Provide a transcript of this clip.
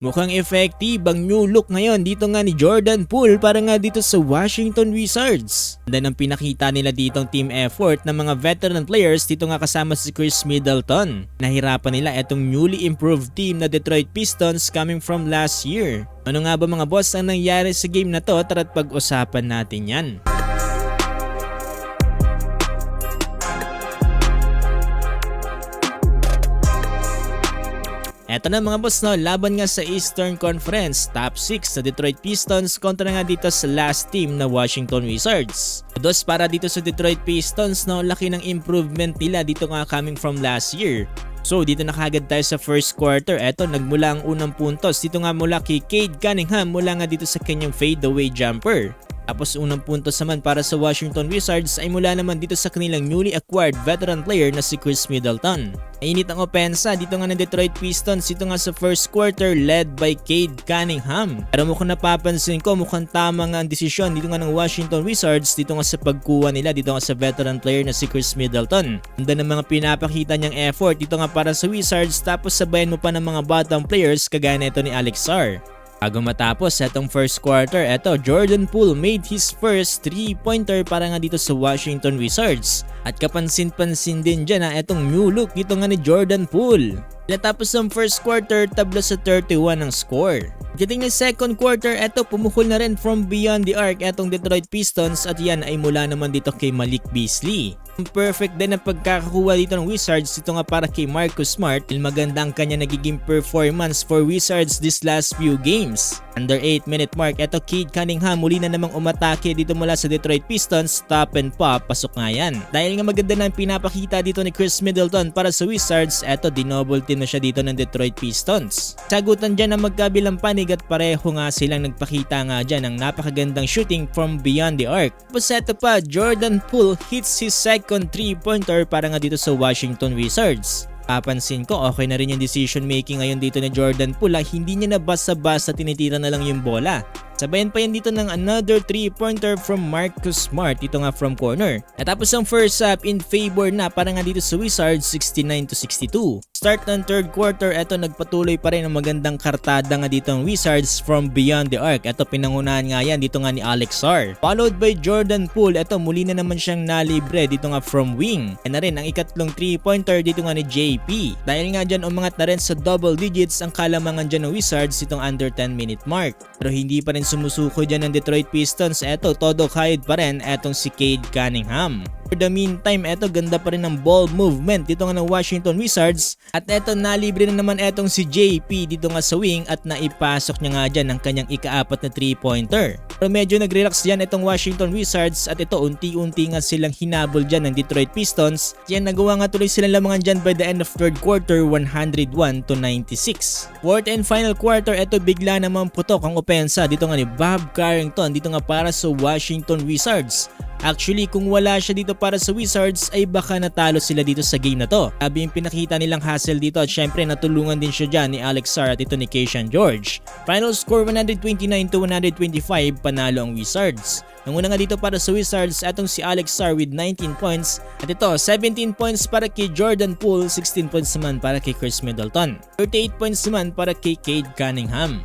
Mukhang effective ang new look ngayon dito nga ni Jordan Poole para nga dito sa Washington Wizards. And then ang pinakita nila ditong team effort ng mga veteran players dito nga kasama si Chris Middleton. Nahirapan nila itong newly improved team na Detroit Pistons coming from last year. Ano nga ba mga boss ang nangyari sa game na to? Tara't pag-usapan natin yan. Eto na mga boss, no, laban nga sa Eastern Conference, top 6 sa Detroit Pistons kontra nga dito sa last team na Washington Wizards. Dos para dito sa Detroit Pistons, no, laki ng improvement nila dito nga coming from last year. So dito na kagad tayo sa first quarter. Eto, nagmula ang unang puntos dito nga mula kay Cade Cunningham mula nga dito sa kanyang fadeaway jumper. Tapos unang puntos naman para sa Washington Wizards ay mula naman dito sa kanilang newly acquired veteran player na si Chris Middleton. Mainit ang opensa dito nga ng Detroit Pistons dito nga sa first quarter led by Cade Cunningham. Pero mukhang napapansin ko mukhang tama nga ang desisyon dito nga ng Washington Wizards dito nga sa pagkuha nila dito nga sa veteran player na si Chris Middleton. Ganda ng mga pinapakita niyang effort dito nga para sa Wizards tapos sabayan mo pa ng mga bottom players kagaya nito ni Alex Sarr. Bago matapos etong first quarter, eto Jordan Poole made his first 3-pointer para nga dito sa Washington Wizards. At kapansin-pansin din dyan na etong new look dito nga ni Jordan Poole. Tapos ng first quarter, tabla sa 31 ang score. Pagdating ng second quarter, eto pumukol na rin from beyond the arc etong Detroit Pistons at yan ay mula naman dito kay Malik Beasley. Perfect din ang pagkakakuha dito ng Wizards dito nga para kay Marcus Smart. Maganda ang kanya nagiging performance for Wizards this last few games. Under 8 minute mark, eto Cade Cunningham muli na namang umatake dito mula sa Detroit Pistons. Stop and pop, pasok nga yan. Dahil nga maganda na ang pinapakita dito ni Chris Middleton para sa Wizards, eto dinoble team na siya dito ng Detroit Pistons. Sagutan dyan ang magkabilang panig at pareho nga silang nagpakita nga dyan ng napakagandang shooting from beyond the arc. Tapos eto pa, Jordan Poole hits his second 3-pointer para nga dito sa Washington Wizards. Papansin ko okay na rin yung decision making ngayon dito ni Jordan Poole, hindi niya na basta-basta tinitira na lang yung bola. Sabayan pa yan dito ng another 3-pointer from Marcus Smart dito nga from corner. At tapos ang first half in favor na para nga dito sa Wizards 69-62. Start ng third quarter, eto nagpatuloy pa rin ang magandang kartada nga dito ng Wizards from beyond the arc. Eto pinangunahan nga yan dito nga ni Alex Sarr. Followed by Jordan Poole, eto muli na naman siyang nalibre dito nga from wing. Yan na rin ang ikatlong 3-pointer dito nga ni JP. Dahil nga dyan umangat na rin sa double digits ang kalamangan dyan ng Wizards itong under 10 minute mark. Pero hindi pa rin sumusuko dyan ng Detroit Pistons. Eto, todo kahit pa rin etong si Cade Cunningham. For the meantime, eto ganda pa rin ang ball movement dito nga ng Washington Wizards. At eto nalibre na naman etong si JP dito nga sa wing at naipasok niya nga dyan ang kanyang ika-4 na 3-pointer. Pero medyo nag-relax dyan itong Washington Wizards at ito unti-unti nga silang hinabol dyan ng Detroit Pistons. Yan nagawa nga tuloy silang lamangan dyan by the end of third quarter 101-96. Fourth and final quarter, eto bigla naman putok ang opensa dito nga ni Bob Carrington dito nga para sa Washington Wizards. Actually, kung wala siya dito para sa Wizards ay baka natalo sila dito sa game na to. Sabi yung pinakita nilang hustle dito at syempre natulungan din siya dyan ni Alex Sarr at ito ni Keyshawn George. Final score 129-125, panalo ang Wizards. Nanguna nga dito para sa Wizards atong si Alex Sarr with 19 points at ito 17 points para kay Jordan Poole, 16 points naman para kay Chris Middleton, 38 points naman para kay Cade Cunningham.